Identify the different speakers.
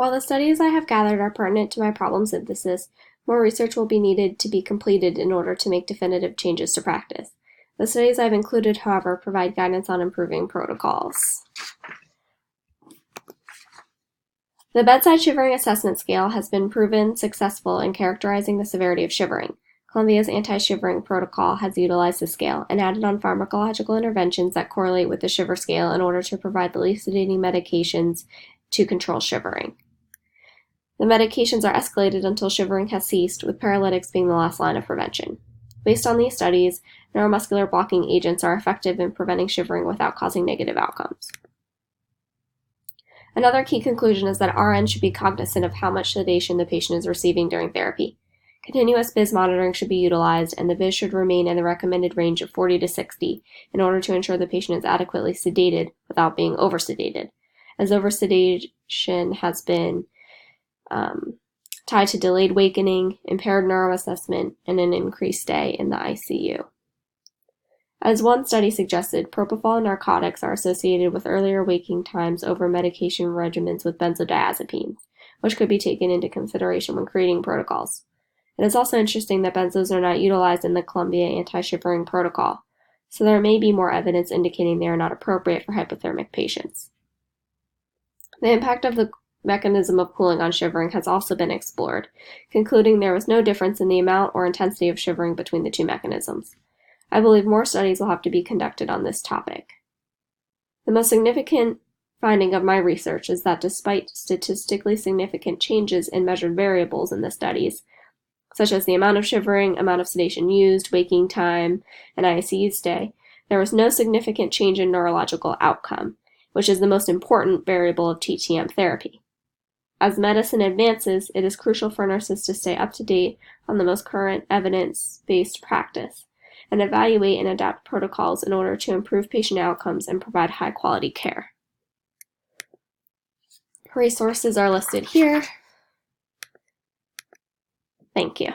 Speaker 1: While the studies I have gathered are pertinent to my problem synthesis, more research will be needed to be completed in order to make definitive changes to practice. The studies I've included, however, provide guidance on improving protocols. The Bedside Shivering Assessment Scale has been proven successful in characterizing the severity of shivering. Columbia's anti-shivering protocol has utilized the scale and added on pharmacological interventions that correlate with the shiver scale in order to provide the least sedating medications to control shivering. The medications are escalated until shivering has ceased, with paralytics being the last line of prevention. Based on these studies, neuromuscular blocking agents are effective in preventing shivering without causing negative outcomes. Another key conclusion is that RN should be cognizant of how much sedation the patient is receiving during therapy. Continuous BIS monitoring should be utilized, and the BIS should remain in the recommended range of 40 to 60 in order to ensure the patient is adequately sedated without being oversedated, as oversedation has been tied to delayed wakening, impaired neuroassessment, and an increased stay in the ICU. As one study suggested, propofol narcotics are associated with earlier waking times over medication regimens with benzodiazepines, which could be taken into consideration when creating protocols. It is also interesting that benzos are not utilized in the Columbia anti-shivering protocol, so there may be more evidence indicating they are not appropriate for hypothermic patients. The impact of the mechanism of cooling on shivering has also been explored, concluding there was no difference in the amount or intensity of shivering between the two mechanisms. I believe more studies will have to be conducted on this topic. The most significant finding of my research is that despite statistically significant changes in measured variables in the studies, such as the amount of shivering, amount of sedation used, waking time, and ICU stay, there was no significant change in neurological outcome, which is the most important variable of TTM therapy. As medicine advances, it is crucial for nurses to stay up to date on the most current evidence-based practice and evaluate and adapt protocols in order to improve patient outcomes and provide high-quality care. Resources are listed here. Thank you.